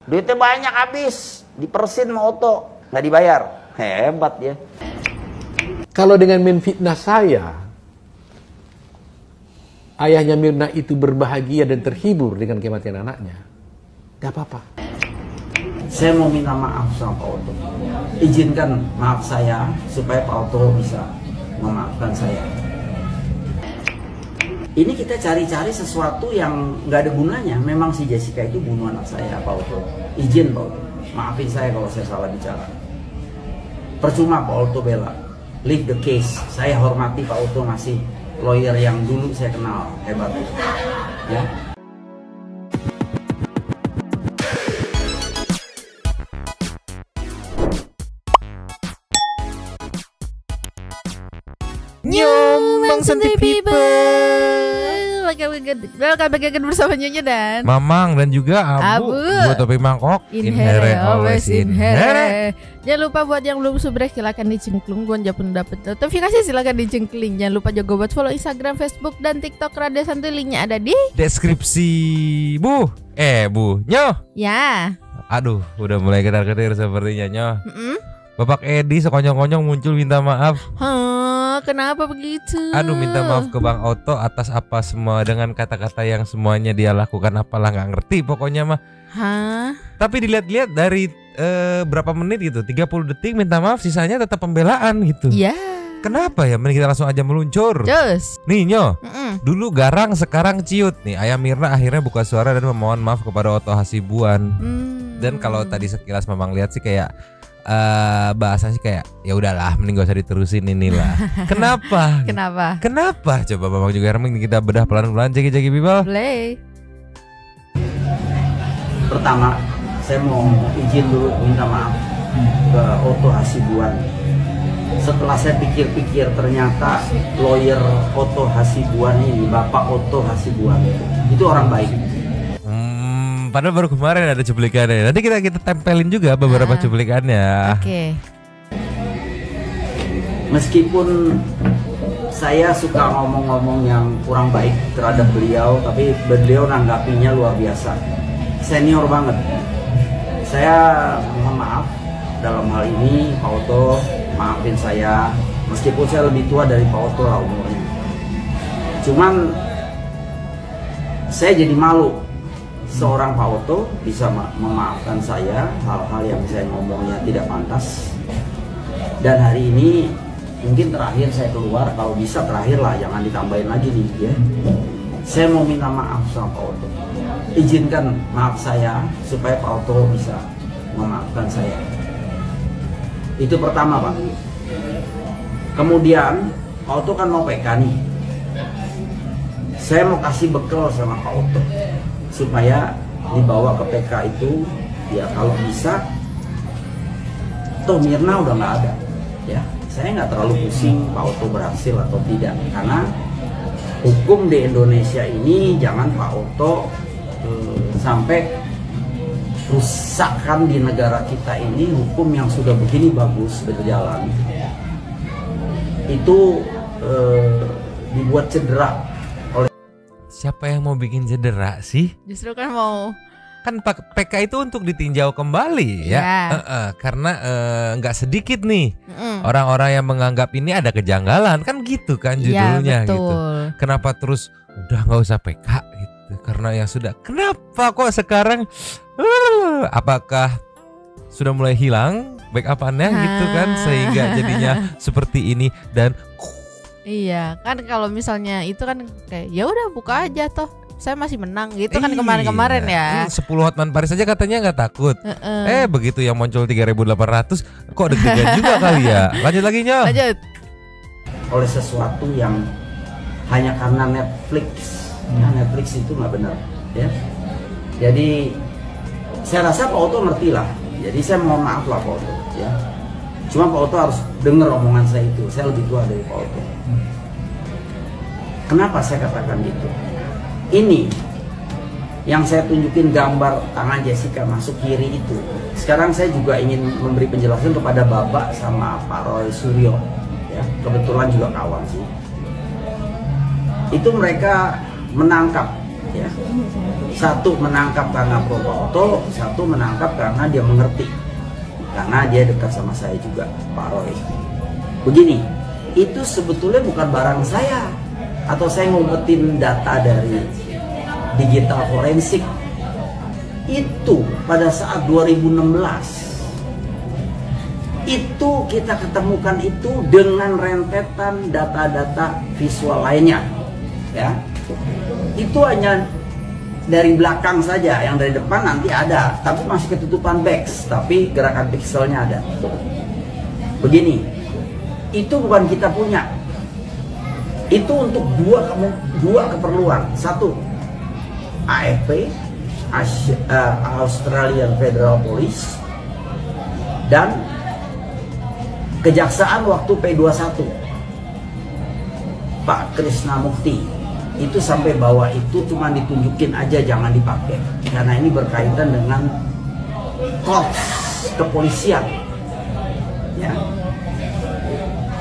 Duitnya banyak habis, dipersin sama Otto, nggak dibayar. Hebat ya. Kalau dengan menfitnah saya, ayahnya Mirna itu berbahagia dan terhibur dengan kematian anaknya, gak apa-apa. Saya mau minta maaf sama Pak Otto. Izinkan maaf saya supaya Pak Otto bisa memaafkan saya. Ini kita cari-cari sesuatu yang nggak ada gunanya. Memang si Jessica itu bunuh anak saya, Pak Otto. Izin Pak Otto, maafin saya kalau saya salah bicara. Percuma Pak Otto bela, leave the case. Saya hormati Pak Otto masih lawyer yang dulu saya kenal, hebat ya. Nyom Santai People, welcome back bersama Nyonya dan Mamang dan juga Abu. Buat Topi Mangkok, Inhere, always inhere. Jangan lupa buat yang belum subscribe silakan dicengklung. Buat yang belum dapat notifikasi silakan dicengkling. Jangan lupa juga buat follow Instagram, Facebook dan TikTok Rada Santai. Linknya ada di deskripsi. Bu Nyo. Ya. Aduh, udah mulai ketar-ketir sepertinya Nyo. Bapak Edi sekonyong-konyong muncul minta maaf. Kenapa begitu? Aduh, minta maaf ke Bang Otto atas apa semua dengan kata-kata yang semuanya dia lakukan, apalah nggak ngerti pokoknya mah. Tapi dilihat-lihat dari berapa menit gitu, 30 detik minta maaf, sisanya tetap pembelaan gitu. Iya. Kenapa ya? Mending kita langsung aja meluncur. Just. Nih Nyo, dulu garang sekarang ciut nih. Ayah Mirna akhirnya buka suara dan memohon maaf kepada Otto Hasibuan. Dan kalau tadi sekilas memang lihat sih kayak bahasanya sih kayak ya udahlah, mending gak usah diterusin inilah. Kenapa? Kenapa? Coba Bang juga Herming kita bedah pelan-pelan. Jagi people. Play. Pertama, saya mau izin dulu minta maaf ke Otto Hasibuan. Setelah saya pikir-pikir ternyata lawyer Otto Hasibuan ini, Bapak Otto Hasibuan itu orang baik. Padahal baru kemarin ada cuplikannya. Nanti kita tempelin juga beberapa cuplikannya. Oke. Meskipun saya suka ngomong-ngomong yang kurang baik terhadap beliau, tapi beliau nanggapinya luar biasa. Senior banget. Saya mohon maaf dalam hal ini, Pak Otto, maafin saya. Meskipun saya lebih tua dari Pak Otto lah umurnya. Cuman saya jadi malu. Seorang Pak Otto bisa memaafkan saya hal-hal yang saya ngomongnya tidak pantas. Dan hari ini mungkin terakhir saya keluar, kalau bisa terakhir lah, jangan ditambahin lagi nih ya. Saya mau minta maaf sama Pak Otto. Izinkan maaf saya supaya Pak Otto bisa memaafkan saya. Itu pertama Pak. Kemudian Pak Otto kan mau PK nih. Saya mau kasih bekal sama Pak Otto supaya dibawa ke PK itu, ya kalau bisa toh Mirna udah nggak ada ya. Saya nggak terlalu pusing Pak Otto berhasil atau tidak, karena hukum di Indonesia ini jangan Pak Otto sampai rusakkan di negara kita ini. Hukum yang sudah begini bagus berjalan itu dibuat cedera. Siapa yang mau bikin cedera sih? Justru kan PK itu untuk ditinjau kembali ya. Karena nggak sedikit nih orang-orang yang menganggap ini ada kejanggalan, kan gitu kan judulnya gitu. Kenapa terus udah nggak usah PK gitu? Karena yang sudah. Kenapa kok sekarang? Apakah sudah mulai hilang backup-annya gitu kan, sehingga jadinya seperti ini dan iya kan, kalau misalnya itu kan kayak ya udah buka aja toh saya masih menang gitu kan. Kemarin ya 10 Hotman Paris aja katanya nggak takut. Begitu yang muncul 3.800 kok deg-degan juga kali ya. Lanjut lagi Nyo. Lanjut. Oleh sesuatu yang hanya karena Netflix ya, Netflix itu nggak benar ya. Jadi saya rasa Pak Otto ngerti lah. Jadi saya mohon maaf lah Pak Otto ya. Cuma Pak Otto harus dengar omongan saya itu. Saya lebih tua dari Pak Otto. Kenapa saya katakan gitu? Ini yang saya tunjukin gambar tangan Jessica masuk kiri itu. Sekarang saya juga ingin memberi penjelasan kepada Bapak sama Pak Roy Suryo. Ya, kebetulan juga kawan sih. Itu mereka menangkap Ya. Satu menangkap karena pro Pak Oto, satu menangkap karena dia mengerti, karena dia dekat sama saya juga, Pak Roy. Begini, itu sebetulnya bukan barang saya, atau saya ngumpetin data dari digital forensik. Itu pada saat 2016 itu kita ketemukan itu dengan rentetan data-data visual lainnya, ya. Itu hanya dari belakang saja, yang dari depan nanti ada, tapi masih ketutupan beks, tapi gerakan pixelnya ada. Begini, itu bukan kita punya. Itu untuk dua keperluan. Satu, AFP, Australian Federal Police, dan Kejaksaan waktu P21 Pak Krisna Mukti. Itu sampai bawah itu cuma ditunjukin aja, jangan dipakai, karena ini berkaitan dengan korps kepolisian, ya.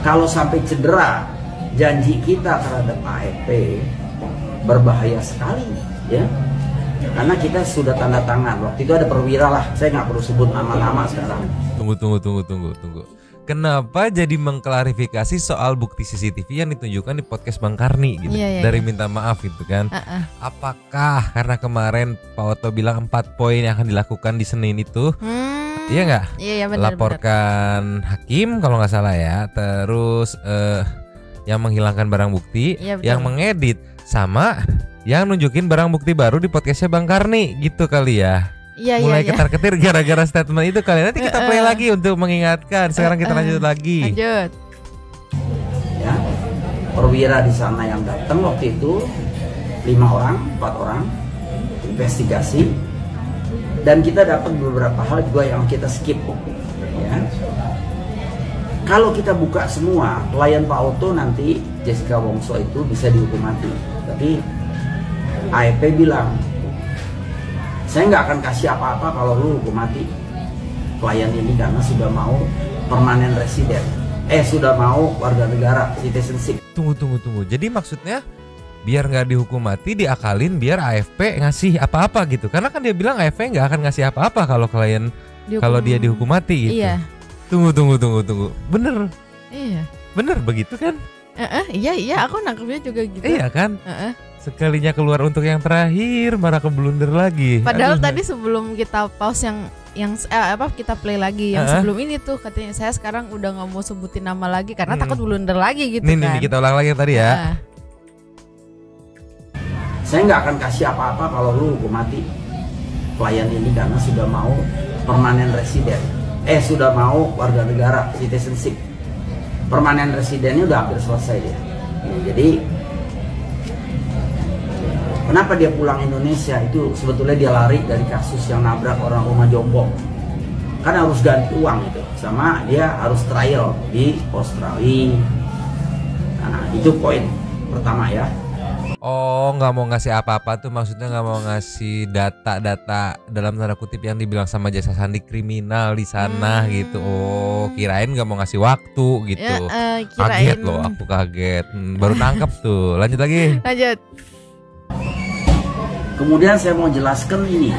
Kalau sampai cedera janji kita terhadap AFP, berbahaya sekali, ya, karena kita sudah tanda tangan. Waktu itu ada perwira lah, saya nggak perlu sebut nama-nama sekarang. Tunggu. Kenapa jadi mengklarifikasi soal bukti CCTV yang ditunjukkan di podcast Bang Karni gitu, dari minta maaf gitu kan? Apakah karena kemarin Pak Oto bilang 4 poin yang akan dilakukan di Senin itu, iya nggak? Iya benar. Laporkan hakim kalau nggak salah ya, terus yang menghilangkan barang bukti, yang mengedit, sama yang nunjukin barang bukti baru di podcastnya Bang Karni gitu kali ya. Mulai ketar-ketir gara-gara statement itu kali. Nanti kita play lagi untuk mengingatkan. Sekarang kita lanjut lagi. Lanjut. Ya, perwira di sana yang datang waktu itu 4 orang investigasi, dan kita dapat beberapa hal juga yang kita skip. Ya. Kalau kita buka semua, klien Pak Oto nanti Jessica Wongso itu bisa dihukum mati. Tapi AFP bilang, saya nggak akan kasih apa-apa kalau lu hukum mati klien ini, karena sudah mau permanen residen, sudah mau warga negara, citizenship. Tunggu. Jadi maksudnya biar nggak dihukum mati, diakalin biar AFP ngasih apa-apa gitu. Karena kan dia bilang AFP nggak akan ngasih apa-apa kalau klien kalau dia dihukum mati gitu. Iya. Tunggu. Bener. Iya. Bener begitu kan? Iya, aku nangkepnya juga gitu. Iya kan? Sekalinya keluar untuk yang terakhir, malah keblunder lagi. Padahal tadi sebelum kita pause yang kita play lagi yang sebelum ini tuh katanya saya sekarang udah nggak mau sebutin nama lagi karena takut blunder lagi gitu. Nih kita ulang lagi yang tadi ya. Saya nggak akan kasih apa-apa kalau lu hukum mati klien ini, karena sudah mau permanen residen, sudah mau warga negara, citizenship. Permanen residennya udah hampir selesai dia. Jadi kenapa dia pulang Indonesia itu sebetulnya dia lari dari kasus yang nabrak orang rumah jompo. Kan harus ganti uang itu, sama dia harus trial di Australia. Nah, itu poin pertama ya. Oh, nggak mau ngasih apa-apa tuh maksudnya nggak mau ngasih data-data dalam tanda kutip yang dibilang sama Jasa Sandi kriminal di sana gitu. Oh, kirain nggak mau ngasih waktu gitu. Kaget loh, aku kaget. Baru tangkap tuh. Lanjut lagi. Lanjut. Kemudian saya mau jelaskan ini.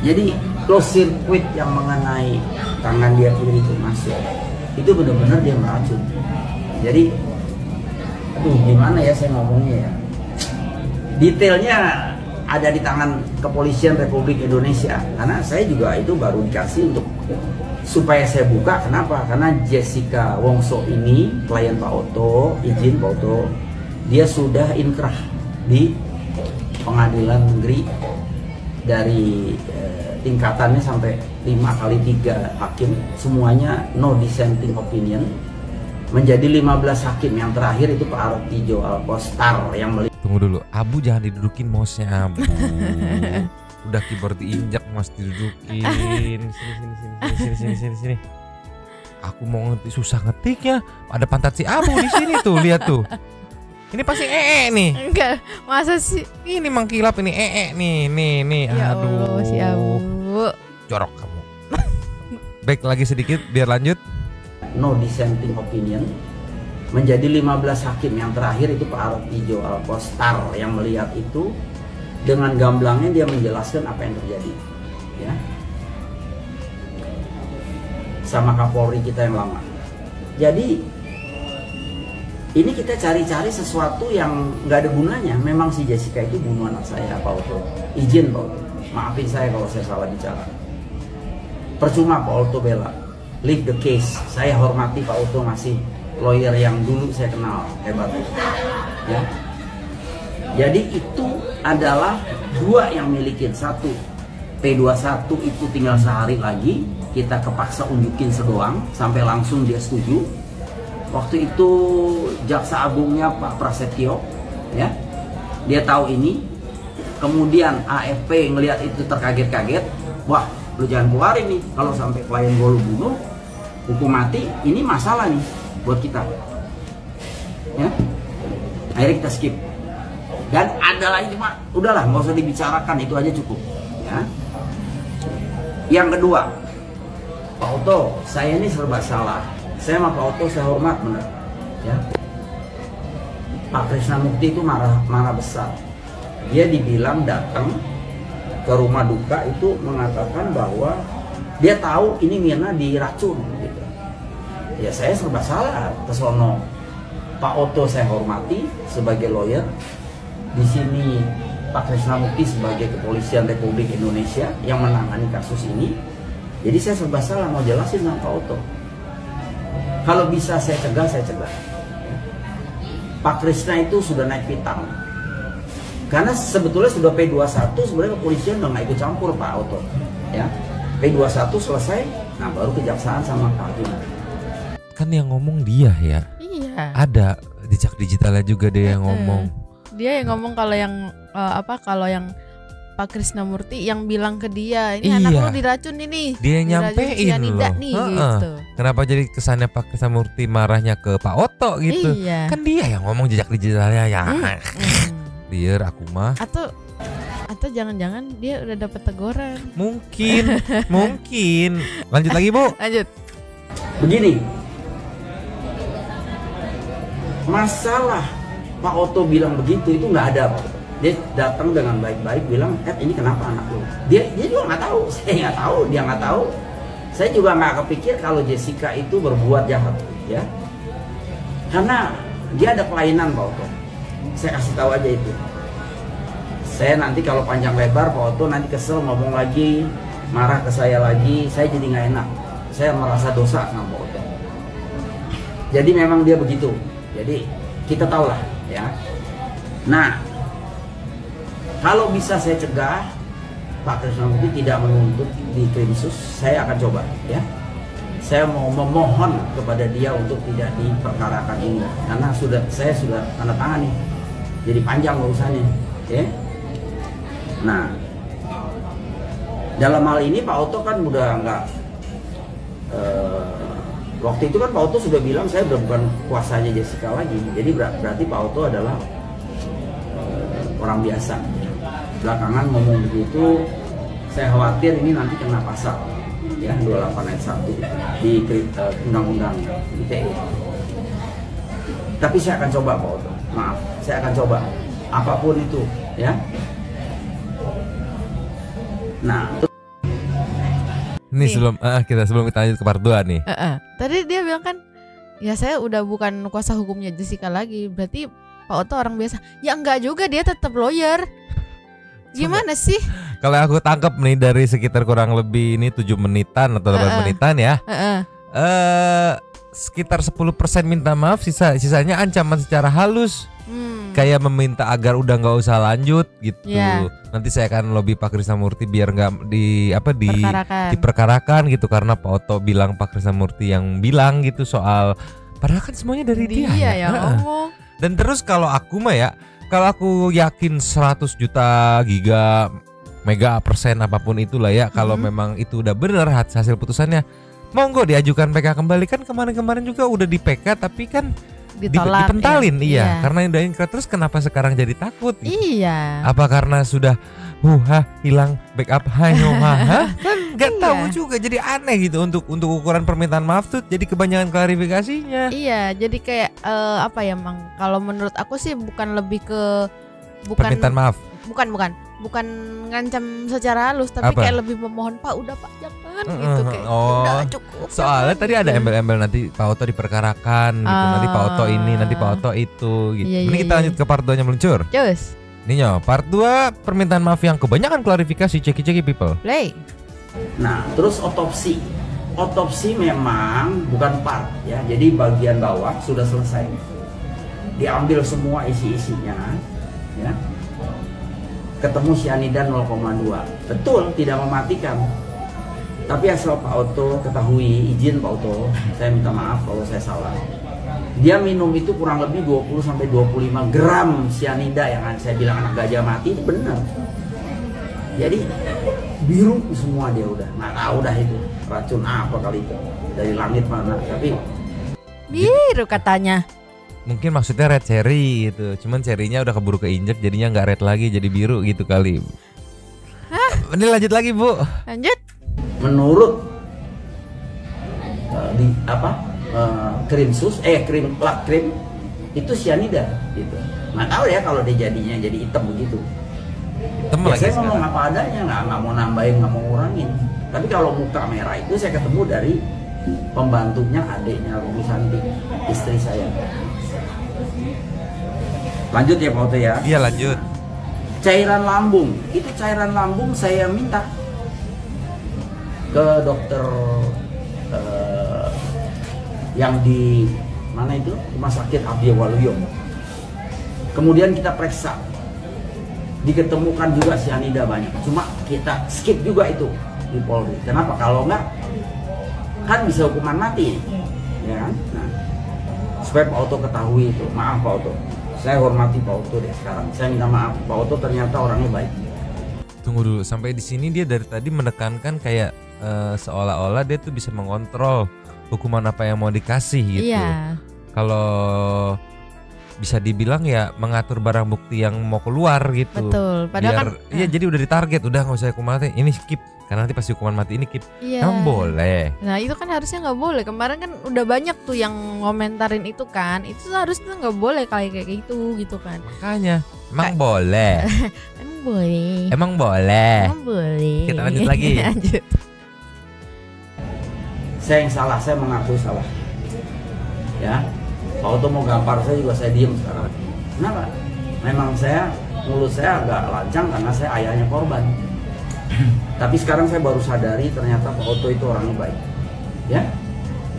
Jadi close circuit yang mengenai tangan dia kiri itu masuk, itu benar-benar dia meracun. Jadi, gimana ya saya ngomongnya ya? Detailnya ada di tangan Kepolisian Republik Indonesia. Karena saya juga itu baru dikasih untuk supaya saya buka. Kenapa? Karena Jessica Wongso ini klien Pak Oto, izin Pak Oto, dia sudah inkrah di pengadilan negeri dari tingkatannya sampai 5x3 hakim, semuanya no dissenting opinion, menjadi 15 hakim. Yang terakhir itu Pak Artijo Alkostar yang melihat. Tunggu dulu, Abu jangan didudukin mouse-nya Abu. Udah keyboard diinjak mas didudukin. Sini. Aku mau ngetik, susah ngetiknya. Ada pantat si Abu di sini tuh, lihat tuh. Ini pasti nih. Enggak, masa sih? Ini mengkilap ini nih. Ya Allah, si Abu. Jorok kamu. Baik lagi sedikit biar lanjut. No dissenting opinion, menjadi 15 hakim. Yang terakhir itu Pak Artijo Alkostar yang melihat itu dengan gamblangnya dia menjelaskan apa yang terjadi, ya, sama Kapolri kita yang lama. Jadi ini kita cari-cari sesuatu yang nggak ada gunanya. Memang si Jessica itu bunuh anak saya, Pak Otto. Izin Pak Otto, maafin saya kalau saya salah bicara. Percuma Pak Otto bela, leave the case. Saya hormati Pak Otto, masih lawyer yang dulu saya kenal, hebat, ya. Jadi itu adalah dua yang milikin. Satu, P21 itu tinggal sehari lagi, kita kepaksa unjukin sedoang sampai langsung dia setuju. Waktu itu Jaksa Agungnya Pak Prasetyo, ya, dia tahu ini. Kemudian AFP ngelihat itu terkaget-kaget, wah lu jangan keluarin nih, kalau sampai klien gue lu bunuh, hukum mati, ini masalah nih buat kita, ya. Akhirnya kita skip. Dan ada lagi, cuma udahlah nggak usah dibicarakan, itu aja cukup, ya. Yang kedua, Pak Otto, saya ini serba salah. Saya sama Pak Otto saya hormat benar, ya. Pak Krisnamukti itu marah besar. Dia dibilang datang ke rumah duka itu mengatakan bahwa dia tahu ini Mirna diracun, gitu. Ya saya serba salah ke sono. Pak Otto saya hormati sebagai lawyer. Di sini Pak Krisnamukti sebagai Kepolisian Republik Indonesia yang menangani kasus ini. Jadi saya serba salah mau jelasin sama Pak Otto. Kalau bisa saya cegah, saya cegah. Pak Krisna itu sudah naik pitam. Karena sebetulnya sudah P21, sebenarnya kepolisian udah nggak ikut campur Pak Otto, ya. P21 selesai, nah baru kejaksaan sama Pak Hakim. Kan yang ngomong dia ya. Iya. Ada jejak digitalnya juga dia yang ngomong. Dia yang ngomong kalau yang kalau yang Pak Krisnamurti yang bilang ke dia, ini anak lu diracun ini. Dia nyampein loh. Nih, gitu. Kenapa jadi kesannya Pak Krisnamurti marahnya ke Pak Otto gitu? Iya. Kan dia yang ngomong jejak digitalnya ya. Dear aku mah. Atau jangan-jangan dia udah dapat teguran. Mungkin, mungkin. Lanjut lagi Bu. Lanjut. Begini, masalah Pak Otto bilang begitu itu nggak ada Pak Otto. Dia datang dengan baik-baik bilang, ini kenapa anak lu? Dia juga nggak tahu, saya nggak tahu, dia nggak tahu. Saya juga nggak kepikir kalau Jessica itu berbuat jahat, ya. Karena dia ada kelainan Pak Otto. Saya kasih tahu aja itu. Saya nanti kalau panjang lebar Pak Otto nanti kesel ngomong lagi, marah ke saya lagi, saya jadi nggak enak. Saya merasa dosa sama Pak Otto. Jadi memang dia begitu. Jadi kita tahu lah, ya. Nah, kalau bisa saya cegah Pak Krisnamurti tidak menuntut di Krimsus, saya akan coba, ya. Saya mau memohon kepada dia untuk tidak diperkarakan ini, karena saya sudah tanda tangan nih, jadi panjang urusannya, ya. Nah, dalam hal ini Pak Otto kan udah nggak, waktu itu kan Pak Otto sudah bilang saya udah bukan kuasanya Jessica lagi, jadi berarti Pak Otto adalah orang biasa. Belakangan ngomong begitu, saya khawatir ini nanti kena pasal, ya, 28 ayat 1 di undang-undang ITE. Tapi saya akan coba Pak Otto, maaf, saya akan coba apapun itu, ya. Nah, ini sebelum kita lanjut ke part 2 nih. Tadi dia bilang kan, ya saya udah bukan kuasa hukumnya Jessica lagi, berarti Pak Otto orang biasa. Ya enggak juga, dia tetap lawyer. Gimana sih? Kalau aku tangkap nih dari sekitar kurang lebih ini 7 menitan atau 8 menitan ya. Sekitar 10% minta maaf, sisanya ancaman secara halus. Kayak meminta agar udah nggak usah lanjut gitu. Nanti saya akan lobby Pak Krisnamurti biar nggak diperkarakan gitu, karena Pak Otto bilang Pak Krisnamurti yang bilang gitu soal, padahal kan semuanya dari dia ya ngomong. Dan terus kalau aku mah ya, kalau aku yakin 100 juta giga mega persen apapun itulah ya, kalau memang itu udah benar hasil putusannya, monggo diajukan PK kembali. Kan kemarin-kemarin juga udah di PK tapi kan ditolak, dipentalin, iya. Karena udah ingkrah, terus kenapa sekarang jadi takut? Iya. Apa karena sudah hilang backup kan nggak tahu juga, jadi aneh gitu untuk ukuran permintaan maaf tuh jadi kebanyakan klarifikasinya. Iya, jadi kayak apa ya Mang, kalau menurut aku sih bukan lebih ke permintaan maaf. bukan ngancam secara halus, tapi Apa? kayak lebih memohon, Pak udah Pak jangan gitu kayak. Oh, udah cukup. Soalnya jangan, tadi gitu. ada embel-embel nanti Pak Oto diperkarakan gitu, nanti Pak Oto ini, nanti Pak Oto itu gitu. Iya, Ini iya, kita iya. lanjut ke part 2-nya meluncur. Cus, Ini yo, part 2 permintaan maaf yang kebanyakan klarifikasi ceki-ceki people. play. Nah, terus otopsi. Otopsi memang bukan part ya. Jadi bagian bawah sudah selesai. Diambil semua isi-isinya ya. Ketemu cyanida 0,2. Betul, tidak mematikan. Tapi asal Pak Oto ketahui, izin Pak Oto, saya minta maaf kalau saya salah. Dia minum itu kurang lebih 20 sampai 25 gram cyanida yang saya bilang anak gajah mati itu benar. Jadi biru semua dia udah. Nggak tahu dah itu racun apa kali itu dari langit mana. Tapi Biru katanya. Mungkin maksudnya red cherry gitu. Cuman cherrynya udah keburu keinjek jadinya nggak red lagi jadi biru gitu kali. Ini lanjut lagi, Bu. Lanjut. menurut krim sus krim plak krim itu cyanida gitu. Nggak tahu ya kalau dia jadinya jadi hitam begitu. Hitam Ya, lagi saya ngomong sekarang. apa adanya, nggak mau nambahin, nggak mau ngurangin. Tapi kalau muka merah itu saya ketemu dari pembantunya adiknya Ruby Santi, istri saya. Lanjut ya Pak Oto ya. Iya, lanjut. Cairan lambung, itu cairan lambung saya minta ke dokter yang di mana itu rumah sakit Abdi Waluyo. Kemudian kita periksa, diketemukan juga cyanida banyak. Cuma kita skip juga itu di Polri. Kenapa? Kalau enggak kan bisa hukuman mati, ya kan? Nah, supaya Pak Oto ketahui itu. Maaf Pak Oto, saya hormati Pak Oto deh sekarang. Saya minta maaf, Pak Oto ternyata orangnya baik. Tunggu dulu, sampai di sini dia dari tadi menekankan kayak seolah-olah dia tuh bisa mengontrol hukuman apa yang mau dikasih gitu. Iya. Kalau bisa dibilang ya mengatur barang bukti yang mau keluar gitu. Betul. Padahal Biar, iya jadi udah ditarget, udah nggak usah hukuman mati, ini skip. Karena nanti pasti hukuman mati ini skip. Iya. Emang boleh. Nah itu kan harusnya nggak boleh. Kemarin kan udah banyak tuh yang ngomentarin itu kan. Itu harusnya nggak boleh kayak gitu kan. Makanya emang boleh. Emang boleh. Emang boleh. Emang boleh. Kita lanjut lagi. Lanjut. Saya yang salah, saya mengaku salah. Ya, Pak Oto mau gampar saya juga saya diem sekarang. Kenapa? Memang mulut saya agak lancang karena saya ayahnya korban. Tapi sekarang saya baru sadari ternyata Pak Oto itu orangnya baik. Ya,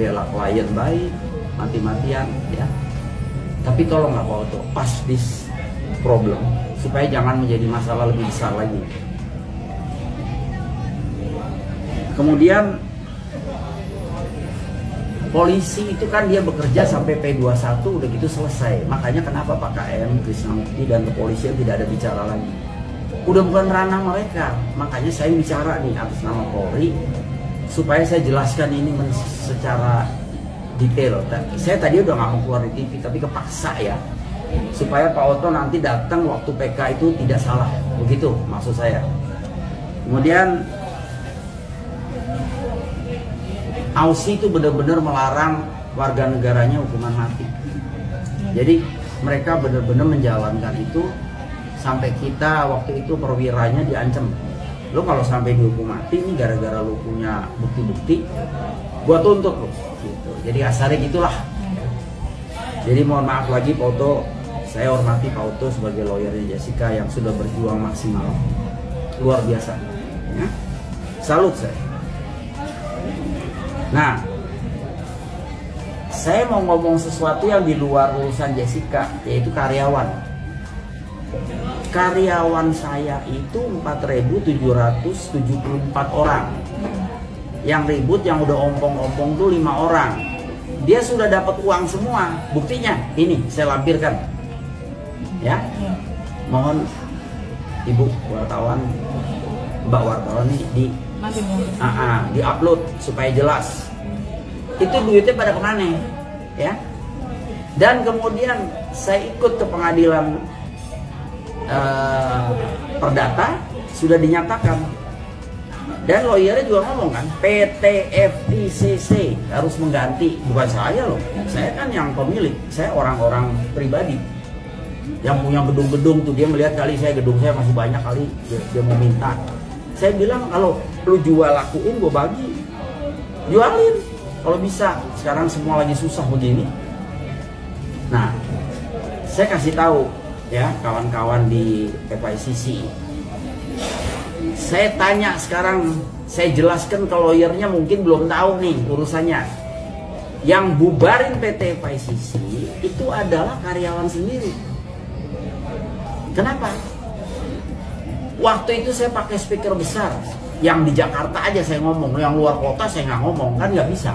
bela klien baik, mati-matian. Ya. Tapi tolonglah Pak Oto, pass this problem supaya jangan menjadi masalah lebih besar lagi. Kemudian polisi itu kan dia bekerja sampai P21 udah gitu selesai. Makanya kenapa Pak KM, Krisnamukti dan kepolisian tidak ada bicara lagi. Udah bukan ranah mereka. Makanya saya bicara nih atas nama Polri supaya saya jelaskan ini secara detail. Saya tadi udah nggak mau keluar di TV tapi kepaksa ya. Supaya Pak Oto nanti datang waktu PK itu tidak salah. Begitu maksud saya. Kemudian Aussie itu benar-benar melarang warga negaranya hukuman mati. Jadi mereka benar-benar menjalankan itu sampai kita waktu itu perwiranya diancam. Lo kalau sampai dihukum mati ini gara-gara lo punya bukti-bukti, gua tuntut lo. Gitu. Jadi asarnya gitulah. Jadi mohon maaf lagi Pak Oto, saya hormati Pak Oto sebagai lawyernya Jessica yang sudah berjuang maksimal, luar biasa. Ya. Salut saya. Nah, saya mau ngomong sesuatu yang di luar urusan Jessica, yaitu karyawan. Karyawan saya itu 4.774 orang. Yang ribut, yang udah ompong-ompong tuh 5 orang. Dia sudah dapat uang semua. Buktinya, ini saya lampirkan. Ya, mohon Ibu wartawan, Mbak wartawan nih di upload supaya jelas. Itu duitnya pada kemana ya? Dan kemudian saya ikut ke pengadilan perdata, sudah dinyatakan. Dan lawyernya juga ngomong kan, PT FICC harus mengganti. Bukan saya loh, saya kan yang pemilik, saya orang-orang pribadi. yang punya gedung-gedung tuh, dia melihat kali gedung saya masih banyak kali, dia mau minta. Saya bilang kalau lu jual lakuin, gue bagi, jualin kalau bisa. Sekarang semua lagi susah begini. Nah, saya kasih tahu ya kawan-kawan di FICC. Saya tanya sekarang, saya jelaskan ke lawyernya, mungkin belum tahu nih urusannya. Yang bubarin PT FICC itu adalah karyawan sendiri. Kenapa? Waktu itu saya pakai speaker besar, yang di Jakarta aja saya ngomong, yang luar kota saya nggak ngomong, kan nggak bisa.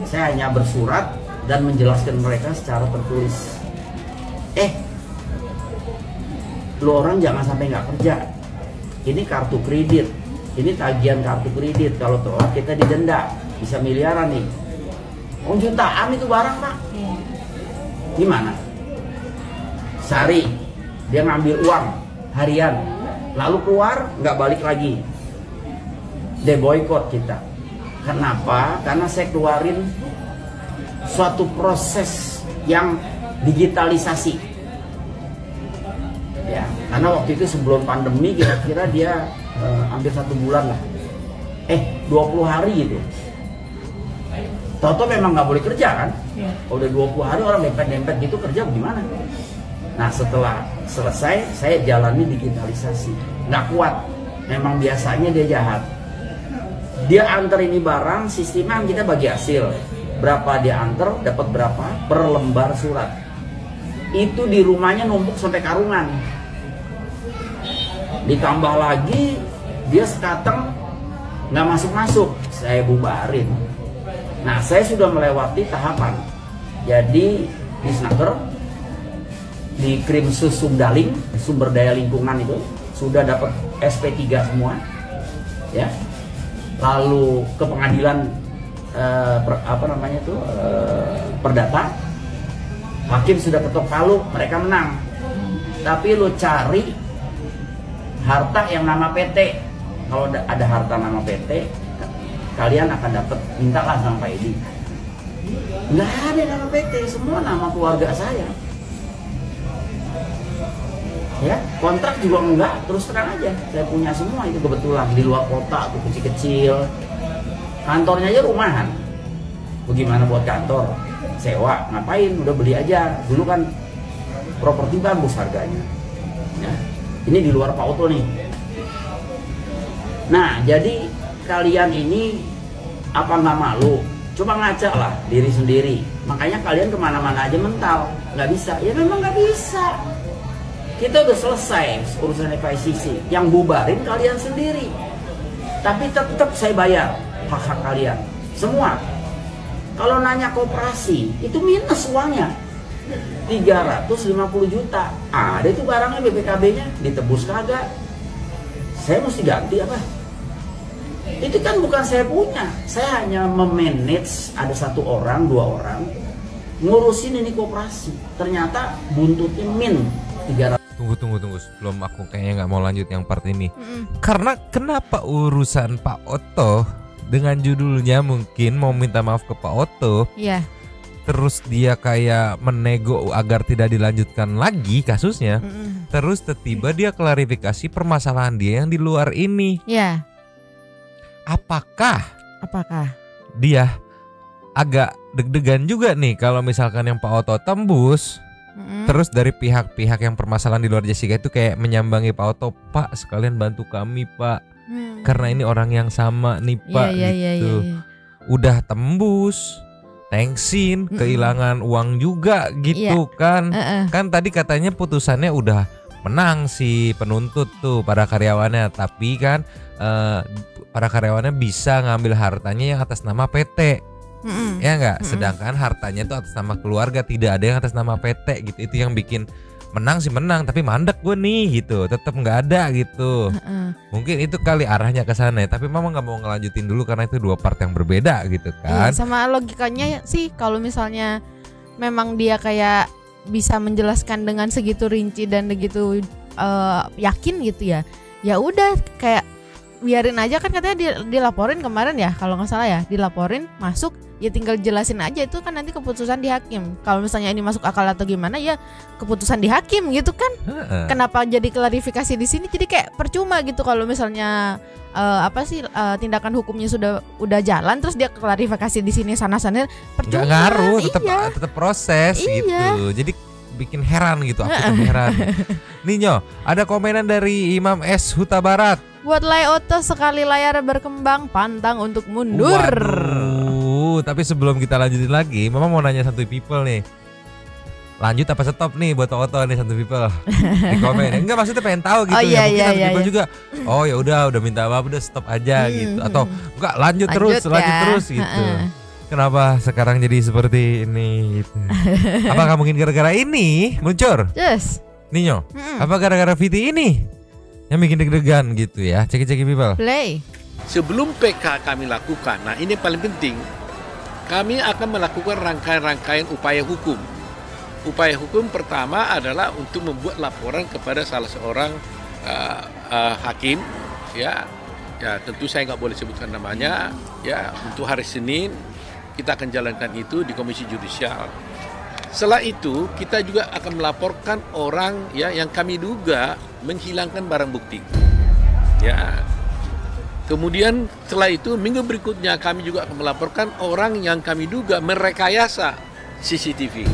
Saya hanya bersurat dan menjelaskan mereka secara tertulis. Lu orang jangan sampai nggak kerja. Ini kartu kredit, ini tagihan kartu kredit, kalau telat kita didenda, bisa miliaran nih. Jutaan itu barang Pak. Gimana? Sehari dia ngambil uang harian, lalu keluar nggak balik lagi. Dia boykot kita. Kenapa? Karena saya keluarin suatu proses yang digitalisasi. Ya, karena waktu itu sebelum pandemi kira-kira dia hampir 1 bulan lah. 20 hari gitu. Toto memang nggak boleh kerja kan? Udah 20 hari orang dempet-dempet gitu, kerja bagaimana? Nah setelah selesai saya jalani digitalisasi. Nggak kuat, memang biasanya dia jahat. Dia antar ini barang, sistemnya kita bagi hasil. Berapa dia antar, dapat berapa per lembar surat. Itu di rumahnya numpuk sampai karungan. Ditambah lagi dia sekateng nggak masuk-masuk, saya bubarin. Nah saya sudah melewati tahapan. Jadi di Snaker, di Krimsus Sumdaling, sumber daya lingkungan itu sudah dapat SP3 semua, ya. Lalu ke pengadilan perdata, hakim sudah ketok palu, mereka menang. Tapi lo cari harta yang nama PT. Kalau ada harta nama PT, kalian akan dapat, mintalah sama Pak Edi. Nggak ada nama PT, semua nama keluarga saya. Ya, kontrak juga enggak, terus terang aja. Saya punya semua itu kebetulan di luar kota tuh, kecil-kecil. Kantornya aja rumahan. Bagaimana buat kantor? Sewa, ngapain? Udah beli aja. Dulu kan properti bagus harganya. Ya. Ini di luar Pak Oto nih. Nah, jadi kalian ini apa nggak malu? Coba ngaca lah diri sendiri. Makanya kalian kemana-mana aja mental, nggak bisa. Ya memang nggak bisa. Kita udah selesai urusan FICC. Yang bubarin kalian sendiri. Tapi tetap saya bayar hak-hak kalian semua. Kalau nanya koperasi itu minus uangnya 350 juta. Ada itu barangnya, BPKB-nya ditebus kagak. Saya mesti ganti apa? Itu kan bukan saya punya. Saya hanya memanage, ada 1 orang 2 orang ngurusin ini koperasi. Ternyata buntutnya min 300. Tunggu sebelum aku kayaknya nggak mau lanjut yang part ini. Karena kenapa urusan Pak Oto dengan judulnya mungkin mau minta maaf ke Pak Oto, terus dia kayak menego agar tidak dilanjutkan lagi kasusnya, terus tiba dia klarifikasi permasalahan dia yang di luar ini. Apakah dia agak deg-degan juga nih kalau misalkan yang Pak Oto tembus? Terus dari pihak-pihak yang permasalahan di luar Jessica itu kayak menyambangi Pak Oto, Pak sekalian bantu kami Pak, karena ini orang yang sama nih Pak, gitu. Udah tembus, thanksin, kehilangan uang juga gitu kan. Kan tadi katanya putusannya udah menang si penuntut tuh para karyawannya, tapi kan para karyawannya bisa ngambil hartanya yang atas nama PT. Ya enggak, sedangkan hartanya itu atas nama keluarga, tidak ada yang atas nama PT gitu. Itu yang bikin menang sih menang, tapi mandek gue nih gitu, tetap nggak ada gitu. Mungkin itu kali arahnya ke sana ya, tapi mama nggak mau ngelanjutin dulu karena itu 2 part yang berbeda gitu kan. Sama logikanya sih kalau misalnya memang dia kayak bisa menjelaskan dengan segitu rinci dan begitu yakin gitu ya. Ya udah kayak biarin aja kan katanya dilaporin kemarin ya kalau nggak salah ya, dilaporin masuk ya tinggal jelasin aja, itu kan nanti keputusan di hakim. Kalau misalnya ini masuk akal atau gimana ya keputusan di hakim gitu kan. Kenapa jadi klarifikasi di sini? Jadi kayak percuma gitu kalau misalnya tindakan hukumnya udah jalan terus dia klarifikasi di sini sana-sana, percuma. Nggak ngaruh, tetap proses gitu. Jadi bikin heran gitu, aku tuh heran. Ninyo, ada komenan dari Imam S Huta Barat. Buat layout sekali layar berkembang, pantang untuk mundur. Waduh, tapi sebelum kita lanjutin lagi, Mama mau nanya Santuy People nih. Lanjut apa stop nih buat Oto nih Santuy People di komen. Enggak, maksudnya pengen tahu gitu ya. Mungkin Santuy People juga. Oh ya udah minta maaf, udah stop aja gitu. Atau enggak lanjut terus gitu. Kenapa sekarang jadi seperti ini gitu. Apakah mungkin gara-gara ini meluncur? Yes. Ninyo, apa gara-gara Viti ini yang bikin deg-degan gitu ya? Ceki People. Play. Sebelum PK kami lakukan, nah ini paling penting, kami akan melakukan rangkaian upaya hukum. Upaya hukum pertama adalah untuk membuat laporan kepada salah seorang hakim, ya tentu saya nggak boleh sebutkan namanya, ya untuk hari Senin kita akan jalankan itu di Komisi Judisial. Setelah itu kita juga akan melaporkan orang ya yang kami duga menghilangkan barang bukti, ya. Kemudian setelah itu minggu berikutnya kami juga akan melaporkan orang yang kami duga merekayasa CCTV.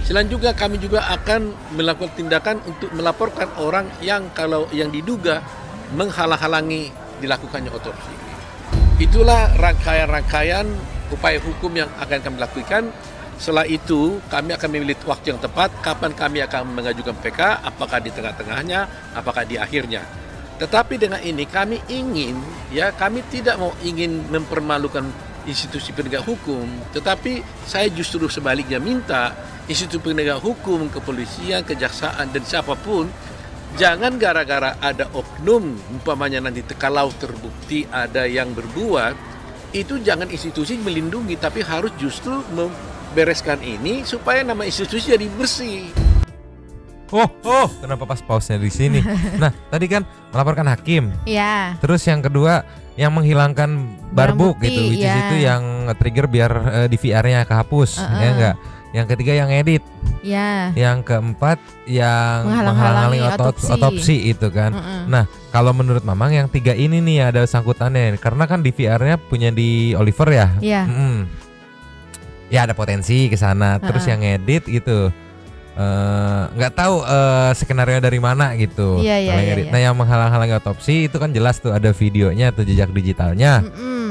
Selanjutnya kami juga akan melakukan tindakan untuk melaporkan orang yang diduga menghalang-halangi dilakukannya otopsi. Itulah rangkaian upaya hukum yang akan kami lakukan. Setelah itu kami akan memilih waktu yang tepat kapan kami akan mengajukan PK, apakah di tengah-tengahnya, apakah di akhirnya. Tetapi dengan ini kami tidak ingin mempermalukan institusi penegak hukum, tetapi saya justru sebaliknya minta institusi penegak hukum, kepolisian, kejaksaan dan siapapun jangan gara-gara ada oknum, umpamanya nanti kalau terbukti ada yang berbuat, itu jangan institusi melindungi, tapi harus justru membereskan ini supaya nama institusi jadi bersih. Oh, kenapa pas pause-nya di sini? Nah, tadi kan melaporkan hakim. Iya. Terus yang kedua yang menghilangkan barbuk gitu, which is itu yang trigger biar DVR-nya kehapus, ya enggak? Yang ketiga yang edit. Ya. Yang keempat yang menghalang-halangi otopsi itu kan. Nah, kalau menurut Mamang yang tiga ini nih ada sangkutannya, karena kan DVR-nya punya di Oliver ya. Iya. Ya ada potensi ke sana. Terus yang edit gitu. Nggak tahu skenario dari mana gitu. Iya. Nah yang menghalang-halangi otopsi itu kan jelas tuh ada videonya tuh, jejak digitalnya.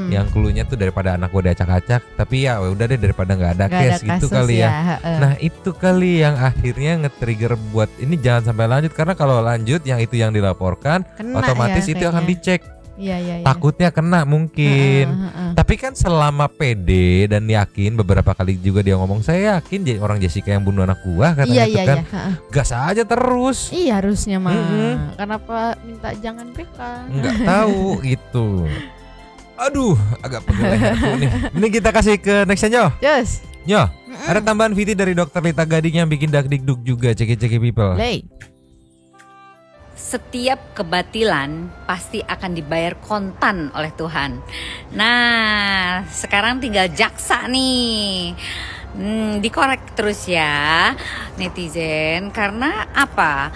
Yang cluenya tuh daripada anak gue diacak-acak, tapi ya udah deh daripada nggak ada case gitu kali ya. Nah itu kali yang akhirnya nge-trigger buat ini jangan sampai lanjut, karena kalau lanjut yang itu yang dilaporkan kena, otomatis ya, itu akan dicek. Iya. Takutnya kena mungkin. Tapi kan selama pede dan yakin, beberapa kali juga dia ngomong saya yakin orang Jessica yang bunuh anak gua katanya itu kan. Gas aja terus. Iya harusnya mah. Kenapa minta jangan PK? Nggak tahu gitu. Aduh, agak pegel aku nih. Ini kita kasih ke nextnya Nyo. Yes. Nyo, ada tambahan Viti dari Dokter Lita Gading yang bikin dak-dik-duk juga, ceki people. Play. Setiap kebatilan pasti akan dibayar kontan oleh Tuhan. Nah, sekarang tinggal jaksa nih. Dikorek terus ya netizen. Karena apa?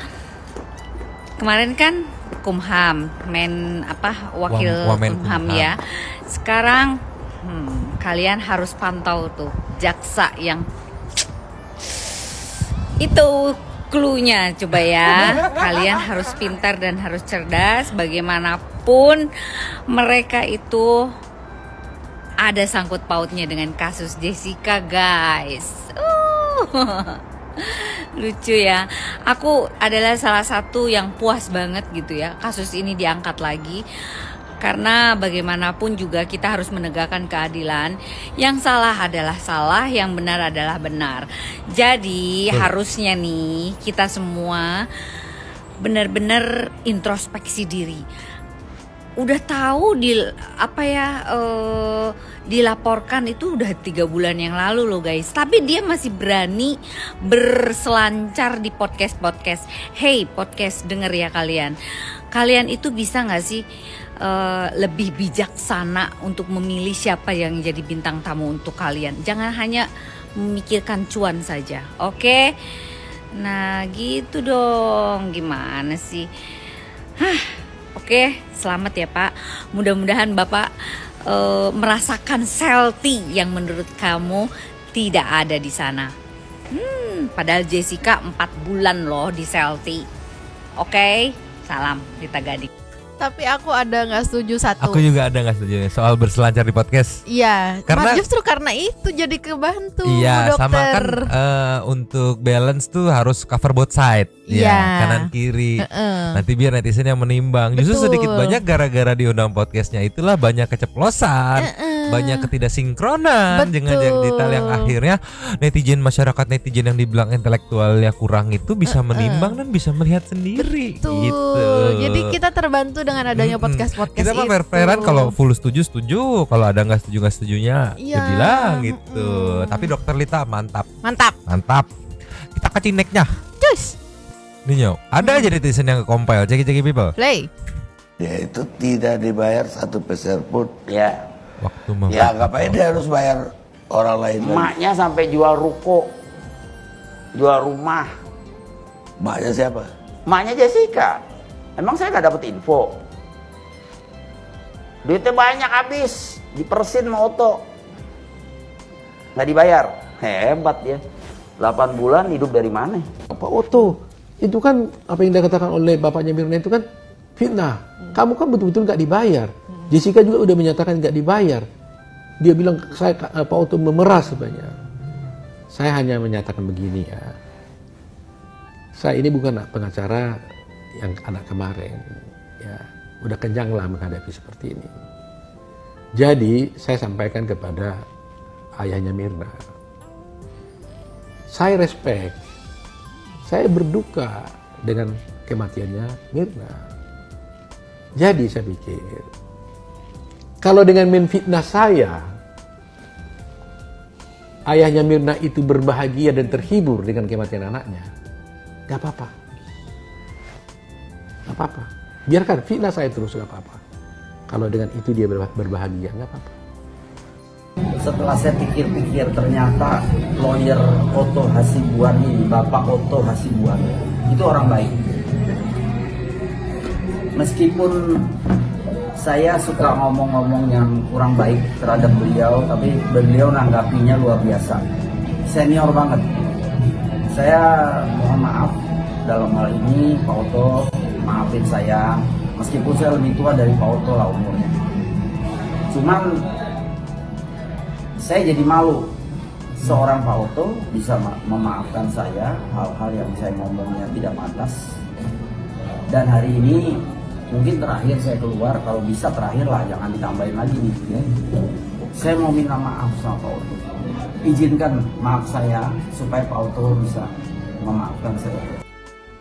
Kemarin kan Kumham, wakil Kumham ya. Sekarang kalian harus pantau tuh jaksa yang itu cluenya coba ya. Kalian harus pintar dan harus cerdas. Bagaimanapun mereka itu ada sangkut pautnya dengan kasus Jessica guys. Lucu ya. Aku adalah salah satu yang puas banget gitu ya kasus ini diangkat lagi. Karena bagaimanapun juga kita harus menegakkan keadilan. Yang salah adalah salah, yang benar adalah benar. Jadi harusnya nih kita semua benar-benar introspeksi diri. Udah tahu dilaporkan itu udah 3 bulan yang lalu loh guys. Tapi dia masih berani berselancar di podcast. Hey podcast, denger ya kalian. kalian itu bisa nggak sih lebih bijaksana untuk memilih siapa yang jadi bintang tamu untuk kalian? Jangan hanya memikirkan cuan saja, oke? Nah gitu dong, gimana sih? Oke, selamat ya Pak. Mudah-mudahan Bapak merasakan selfie yang menurut kamu tidak ada di sana. Padahal Jessica 4 bulan loh di selfie. Oke, salam Rita Gading. Tapi aku ada nggak setuju satu. Aku juga ada nggak setuju soal berselancar di podcast. Iya, karena justru karena itu jadi kebantu. Iya, dokter. sama kan untuk balance tuh harus cover both side. Ya, kanan kiri. Nanti biar netizen yang menimbang. Betul. Justru sedikit banyak gara-gara diundang podcastnya itulah banyak keceplosan, banyak ketidaksinkronan dengan detail yang akhirnya masyarakat netizen yang dibilang intelektualnya kurang itu bisa menimbang dan bisa melihat sendiri. Betul. Gitu. Jadi kita terbantu dengan adanya podcast kita mah fair-fairan, kalau full setuju, kalau ada nggak setujunya ya bilang gitu. Tapi Dokter Lita mantap. Kita ke cineknya. Cus. Ninyo, ada aja netizen yang compile, ceki people. Play. Dia itu tidak dibayar 1 peser pun. Ya. Waktu ya ngapain dia harus bayar orang lain? Emaknya sampai jual ruko, jual rumah. Emaknya siapa? Emaknya Jessica. Emang saya nggak dapet info. Duitnya banyak habis, dipersin sama Oto. Nggak dibayar. Hebat dia. 8 bulan hidup dari mana? Pak Oto, itu kan apa yang dikatakan oleh bapaknya Mirna itu kan fitnah. Kamu kan betul-betul nggak dibayar. Jessica juga udah menyatakan nggak dibayar. Dia bilang Pak Oto memeras sebenarnya. Saya hanya menyatakan begini ya. Saya ini bukan pengacara yang anak kemarin. Ya, udah kenyang lah menghadapi seperti ini. Jadi saya sampaikan kepada ayahnya Mirna. Saya respect. Saya berduka dengan kematiannya Mirna. Jadi saya pikir, kalau dengan menfitnah saya, ayahnya Mirna itu berbahagia dan terhibur dengan kematian anaknya, gak apa-apa. Gak apa-apa. Biarkan fitnah saya terus, gak apa-apa. Kalau dengan itu dia berbahagia, gak apa-apa. Setelah saya pikir-pikir, ternyata lawyer Oto Hasibuan ini, Bapak Oto Hasibuan, itu orang baik. Meskipun saya suka ngomong-ngomong yang kurang baik terhadap beliau, tapi beliau nanggapinya luar biasa. Senior banget. Saya mohon maaf dalam hal ini, Pak Oto, maafin saya. Meskipun saya lebih tua dari Pak Oto lah umurnya. Cuman saya jadi malu seorang Pak Oto bisa memaafkan saya hal-hal yang saya ngomongnya tidak pantas. Dan hari ini mungkin terakhir saya keluar, kalau bisa terakhir lah, jangan ditambahin lagi nih ya. Saya mau minta maaf sama Pak Oto. Izinkan maaf saya supaya Pak Oto bisa memaafkan saya.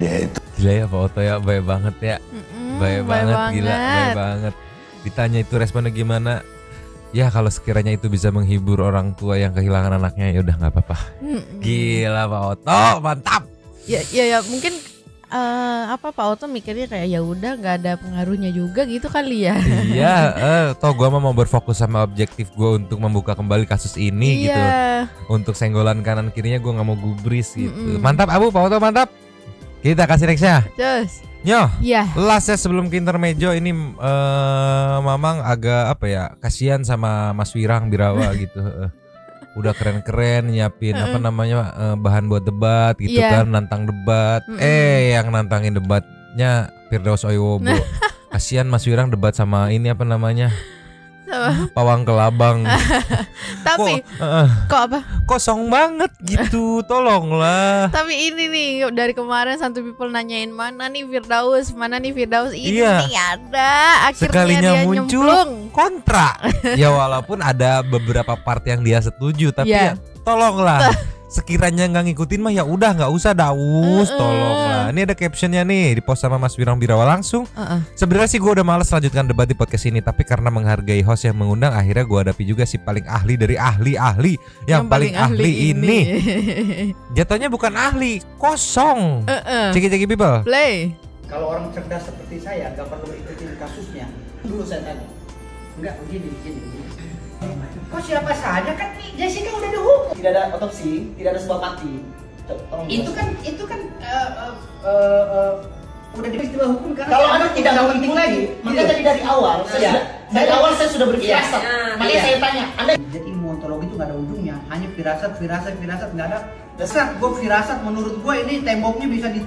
Dia itu gila ya Pak Oto ya, baik banget ya. Baik banget, gila, baik banget. Ditanya itu responnya gimana? Ya kalau sekiranya itu bisa menghibur orang tua yang kehilangan anaknya, ya udah nggak apa-apa. Gila Pak Oto, mantap. Ya mungkin Pak Oto mikirnya kayak ya udah nggak ada pengaruhnya juga gitu kali ya. Iya, toh gue mau berfokus sama objektif gue untuk membuka kembali kasus ini gitu. Untuk senggolan kanan kirinya gue nggak mau gubris gitu. Mantap Abu, Pak Oto mantap. Kita kasih nextnya. Just. Nyoh, last ya sebelum ke intermezzo ini Mamang agak apa ya, kasihan sama Mas Wirang Birawa gitu. Udah keren-keren nyiapin apa namanya bahan buat debat gitu kan, nantang debat. Yang nantangin debatnya Firdaus Oiwobo. Kasihan Mas Wirang debat sama ini apa namanya? Pawang Kelabang. Tapi kok apa? Kosong banget gitu, tolonglah. Tapi ini nih dari kemarin Santu People nanyain mana nih Firdaus, ini nih ada. Akhirnya sekalinya dia muncul nyemplung kontra. Ya walaupun ada beberapa part yang dia setuju, tapi ya tolonglah. Sekiranya nggak ngikutin mah ya udah nggak usah daus, tolonglah. Ini ada captionnya nih di post sama Mas Wirang Birawa langsung. Sebenarnya sih gue udah males lanjutkan debat di podcast ini, tapi karena menghargai host yang mengundang, akhirnya gue hadapi juga si paling ahli dari ahli-ahli yang paling ahli ini. Jatuhnya bukan ahli, kosong. Ceki people. Play. Kalau orang cerdas seperti saya nggak perlu ikutin kasusnya. Dulu saya tanya, enggak begini. Kok siapa saja kan nih Jessica udah dihukum. Tidak ada otopsi, tidak ada sebab mati. Itu kan udah peristiwa hukum karena kalau Anda tidak penting lagi, maka dari awal saya sudah berfirasat. Makanya saya tanya, Anda jadi ilmu ontologi itu nggak ada ujungnya, hanya firasat nggak ada dasar. Gue firasat menurut gue ini temboknya bisa di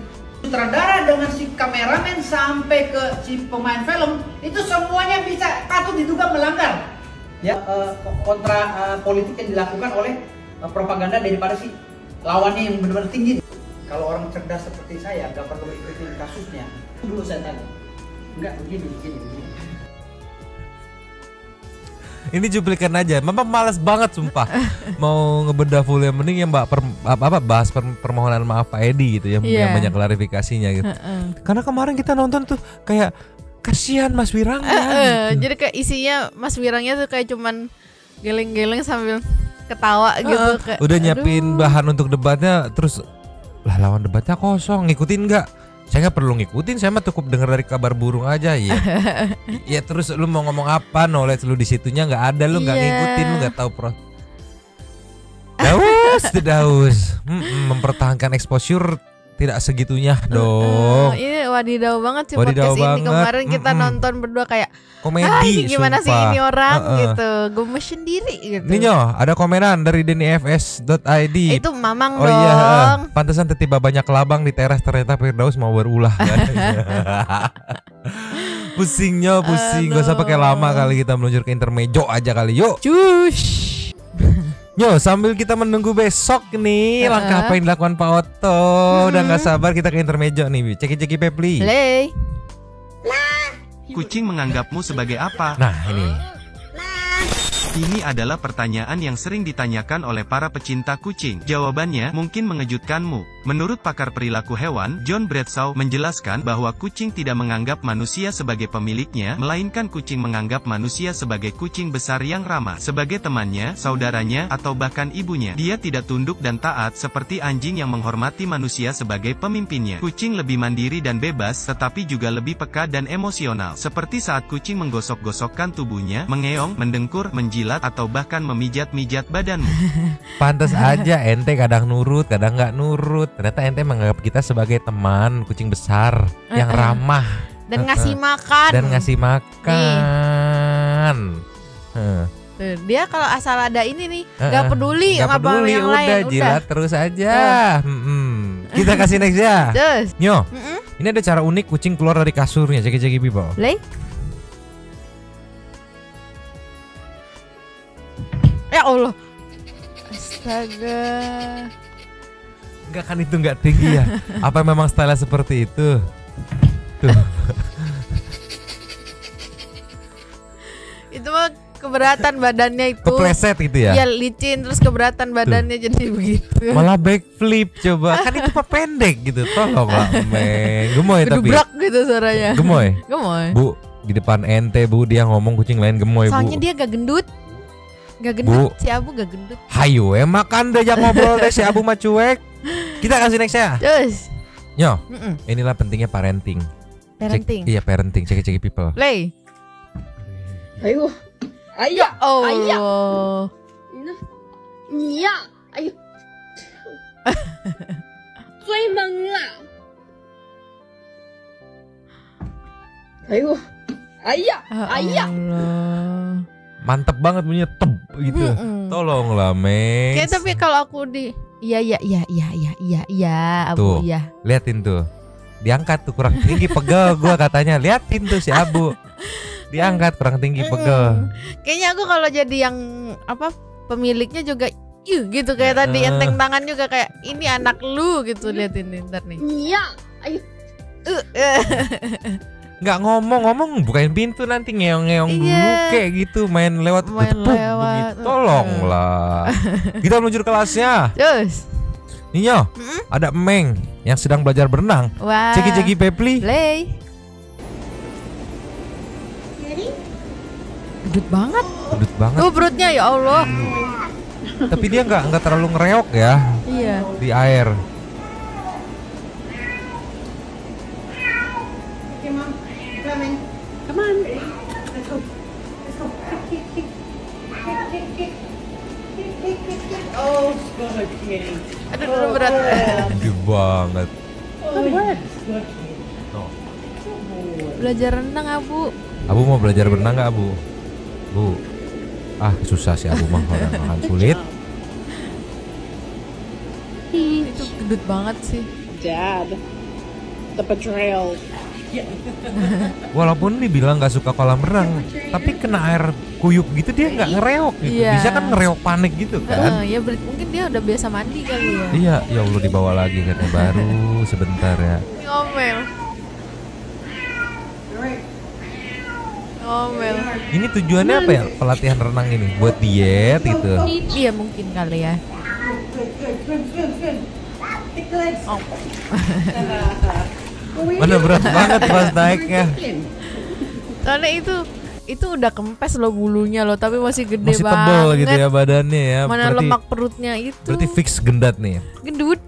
sutradara dengan si kameramen sampai ke si pemain film itu semuanya bisa patut diduga melanggar ya kontra politik yang dilakukan oleh propaganda daripada si lawannya yang benar-benar tinggi. Kalau orang cerdas seperti saya nggak perlu ikutin kasusnya. Dulu saya tanya, enggak begini. Ini cuplikan aja, Mama males banget sumpah mau ngebedah full. Yang mending ya Mbak bahas permohonan maaf Pak Edi gitu ya, yang banyak klarifikasinya gitu. Karena kemarin kita nonton tuh kayak kasihan Mas Wirangnya gitu. Jadi kayak isinya Mas Wirangnya tuh kayak cuman geleng-geleng sambil ketawa gitu kayak, udah nyiapin bahan untuk debatnya, terus lah lawan debatnya kosong, ngikutin nggak? Saya nggak perlu ngikutin, saya mah cukup dengar dari kabar burung aja ya. Ya terus lu mau ngomong apa, knowledge lu di situnya nggak ada, lu nggak ngikutin, lu nggak tahu Daus mempertahankan exposure tidak segitunya dong. Ini wadidaw banget sih Wadidaw podcast banget. ini. Kemarin kita nonton berdua kayak komedi, gimana sumpah. sih ini orang gitu, gemes sendiri gitu. Ninyo, ada komenan dari dennyfs.id. Itu Mamang oh, dong. Iya, pantesan tiba banyak kelabang di teras, ternyata Firdaus mau berulah. Pusing, gak usah pakai lama kali, kita meluncur ke intermezzo aja kali, yuk. Cush. Yo, sambil kita menunggu besok nih, langkah apa yang dilakukan Pak Otto? Udah gak sabar kita ke intermezzo nih, ceki Pepli. Play. Kucing menganggapmu sebagai apa? Nah, ini. Ini adalah pertanyaan yang sering ditanyakan oleh para pecinta kucing. Jawabannya mungkin mengejutkanmu. Menurut pakar perilaku hewan, John Bradshaw menjelaskan bahwa kucing tidak menganggap manusia sebagai pemiliknya, melainkan kucing menganggap manusia sebagai kucing besar yang ramah, sebagai temannya, saudaranya, atau bahkan ibunya. Dia tidak tunduk dan taat seperti anjing yang menghormati manusia sebagai pemimpinnya. Kucing lebih mandiri dan bebas, tetapi juga lebih peka dan emosional. Seperti saat kucing menggosok-gosokkan tubuhnya, mengeong, mendengkur, menjilat, atau bahkan memijat-mijat badanmu. Pantes aja ente kadang nurut, kadang nggak nurut. Ternyata ente menganggap kita sebagai teman kucing besar yang ramah dan ngasih makan. Tuh, dia kalau asal ada ini nih, nggak peduli sama yang lain. Udah jilat terus aja. Kita kasih next ya. Nyo, ini ada cara unik kucing keluar dari kasurnya. Ceki people. Play. Ya Allah. Astaga. Enggak kan, itu enggak tinggi ya. Apa memang style seperti itu? Tuh. Itu mah keberatan badannya itu. Kepleset gitu ya? Iya, licin terus keberatan badannya jadi begitu. Malah backflip coba. Kan itu mah pendek gitu. Tolong lah, men. Gemoy tapi. Gedubrak gitu suaranya. Gemoy. Bu, di depan ente, Bu, dia ngomong kucing lain gemoy, Bu. Soalnya dia gak gendut. Gak gendut, si Abu gak gendut. Hayu, makan deh, jangan ngobrol deh, si Abu mah cuek. Kita kasih next ya. Terus. Nyo, inilah pentingnya parenting. Iya, parenting, ceki people. Play. Ayo. Ya Allah. Iya. Ayo. 追梦啊！Ayo. Ayah. Mantep banget bunyinya teb gitu. Tolonglah, Max. Kayak tapi kalau aku di iya Abu. Tuh, liatin tuh. Diangkat tuh kurang tinggi, pegel gua katanya. Liatin tuh si Abu. Diangkat kurang tinggi, pegel. Kayaknya aku kalau jadi yang pemiliknya juga gitu kayak tadi, enteng tangan juga kayak ini anak lu gitu, liatin ntar nih. Iya. Ayo. Nggak ngomong bukain pintu nanti ngeong-ngeong dulu kayak gitu, main lewat. Tolonglah. Kita meluncur kelasnya. Terus Ninyo, ada Meng yang sedang belajar berenang. Wah. Ceki Pepli. Play. Gedut banget. Tuh perutnya, ya Allah. Tapi dia nggak terlalu ngereok ya. Iya. Di air. Oh, good kitty. Aduh, berat. Gede banget. Oh. Belajar renang, Abu. Abu mau belajar berenang nggak, Abu? Bu. Susah sih Abu mah kalau makan sulit. Itu gendut banget sih. Dad, the betrayal. Walaupun dibilang nggak suka kolam renang, tapi kena air kuyup gitu dia nggak ngereok gitu. Iya. Bisa kan ngereok panik gitu kan? Ya mungkin dia udah biasa mandi kali ya. Iya, ya Allah dibawa lagi katanya baru sebentar ya. Ngomel. Ngomel. Ini tujuannya apa ya pelatihan renang ini? Buat diet gitu? Iya mungkin kali ya. Oh. Mana berat banget pas naiknya. Karena itu udah kempes loh bulunya loh, tapi masih gede masih banget. Masih tebal gitu ya badannya ya. Mana berarti, lemak perutnya itu. Berarti fix gendat nih. Gendut.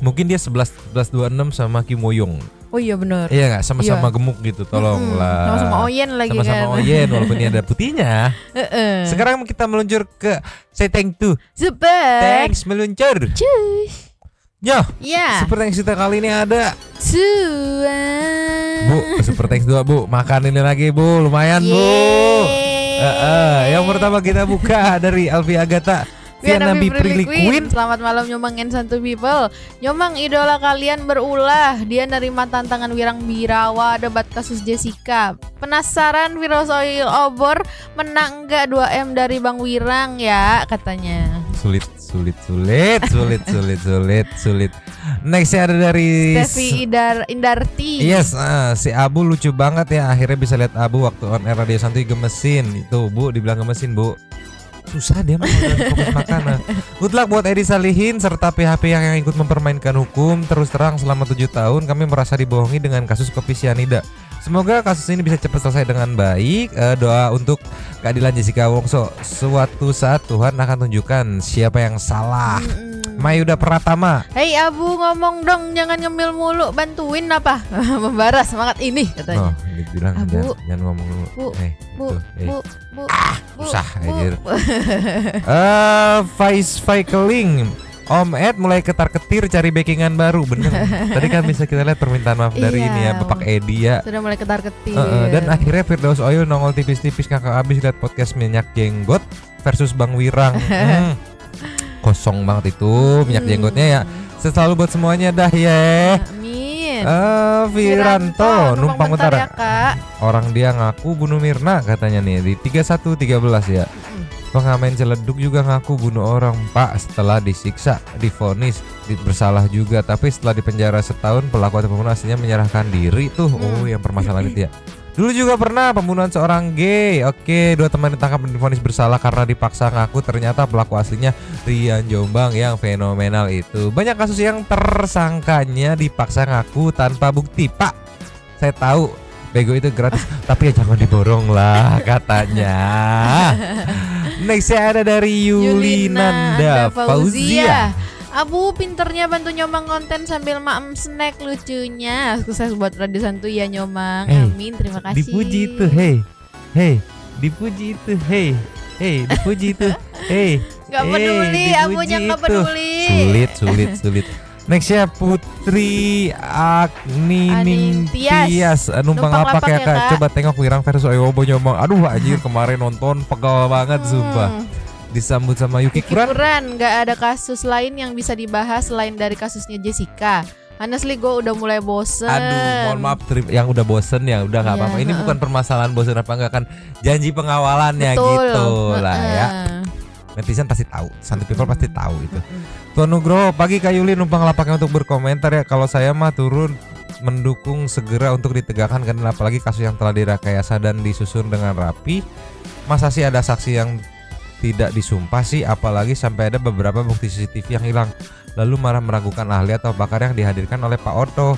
Mungkin dia 11-26 sama Kim Woyong. Oh iya benar. Iya nggak, sama-sama gemuk gitu, tolonglah. Sama-sama Oyen lagi sama-sama kan. Oyen walaupun ini ada putihnya. Sekarang kita meluncur ke say thank you. Super. Thanks meluncur. Cus. Ya. Super thanks kita kali ini ada. Bu, super thanks 2 Bu. Makan ini lagi Bu, lumayan Bu. Yang pertama kita buka dari Alfi Agatha. Nabi Prilly Queen. Selamat malam Nyomang and Santu People. Nyomang, idola kalian berulah. Dia nerima tantangan Wirang Birawa debat kasus Jessica. Penasaran Virus Oil Obor menang enggak 2M dari Bang Wirang ya katanya. Sulit. Next ada dari Stevi Indarti. Yes, si Abu lucu banget ya. Akhirnya bisa lihat Abu waktu on air Radio Santuy gemesin. Itu Bu, dibilang gemesin Bu. Susah dia mah fokus makanan. Good luck buat Edi Salihin serta PHP yang ikut mempermainkan hukum. Terus terang selama 7 tahun kami merasa dibohongi dengan kasus kopi sianida. Semoga kasus ini bisa cepat selesai dengan baik. Doa untuk keadilan Jessica Wongso. Suatu saat Tuhan akan tunjukkan siapa yang salah. Mayuda Pratama. Hei Abu, ngomong dong, jangan ngemil mulu, bantuin apa? Membara semangat ini katanya. Dibilang jangan ngomong dulu. Bu. Susah anjir. Vice Cycling. Om Ed mulai ketar-ketir cari backingan baru, bener. Tadi kan bisa kita lihat permintaan maaf dari ini ya, Bapak Edi ya. Sudah mulai ketar-ketir. Dan akhirnya Firdaus Oil nongol tipis-tipis kakak abis lihat podcast minyak jenggot versus Bang Wirang. Kosong banget itu minyak jenggotnya ya. Selalu buat semuanya dah ya. Amin. Viranto numpang bentar ya Kak. Orang dia ngaku bunuh Mirna katanya nih di 3113 ya. Pengamen Ciledug juga ngaku bunuh orang Pak setelah disiksa, divonis bersalah juga, tapi setelah dipenjara setahun pelaku atau pembunuh aslinya menyerahkan diri tuh. Oh yang permasalahan itu ya. Dulu juga pernah pembunuhan seorang gay. Oke, 2 teman ditangkap dan divonis bersalah karena dipaksa ngaku. Ternyata pelaku aslinya Rian Jombang yang fenomenal itu. Banyak kasus yang tersangkanya dipaksa ngaku tanpa bukti. Pak, saya tahu bego itu gratis, tapi ya jangan diborong lah katanya. Next ada dari Yulinanda Fauzia. Abu pinternya bantu Nyomang konten sambil maem snack lucunya. Sukses buat Radio Santuy ya Nyomang. Amin, terima kasih. Dipuji itu, dipuji itu, dipuji itu, Gak peduli, Abunya gak peduli. Sulit. Next ya Putri Agni Tias. Numpang lapak ya Kak. Coba tengok Wirang versus Oyobo Nyomang. Aduh anjir kemarin nonton pegal banget sumpah. Disambut sama Yuki Kuran. Gak ada kasus lain yang bisa dibahas selain dari kasusnya Jessica. Honestly gue udah mulai bosen. Aduh mohon maaf yang udah bosen ya udah gak apa-apa. Ini bukan permasalahan bosen apa enggak kan, janji pengawalannya. Betul. Gitu lah ya. Netizen pasti tahu, Santuy People pasti tahu itu. Tuan Nugroho, pagi Kak Yuli numpang lapaknya untuk berkomentar ya. Kalau saya mah turun mendukung segera untuk ditegakkan, karena apalagi kasus yang telah direkayasa dan disusun dengan rapi. Masa sih ada saksi yang tidak disumpah sih, apalagi sampai ada beberapa bukti CCTV yang hilang, lalu malah meragukan ahli atau pakar yang dihadirkan oleh Pak Oto.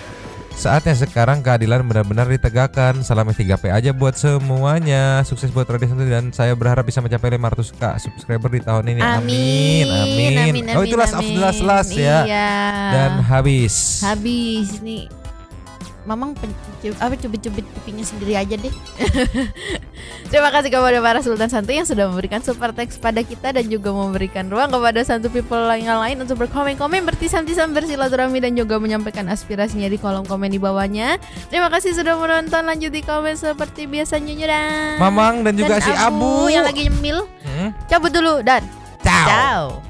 Saatnya sekarang keadilan benar-benar ditegakkan. Salam 3P aja buat semuanya. Sukses buat Radio Santuy dan saya berharap bisa mencapai 500k subscriber di tahun ini. Amin. Oh itu last of the last ya. Iya. Dan habis nih. Mamang cubit-cubit pipinya sendiri aja deh. Terima kasih kepada para Sultan Santuy yang sudah memberikan super teks pada kita dan juga memberikan ruang kepada Santu people yang lain untuk berkomen-komen, bertisam-tisam, bersilaturahmi dan juga menyampaikan aspirasinya di kolom komen di bawahnya. Terima kasih sudah menonton. Lanjut di komen seperti biasanya Nyudah, Mamang dan juga si Abu yang lagi nyemil. Cabut dulu dan ciao.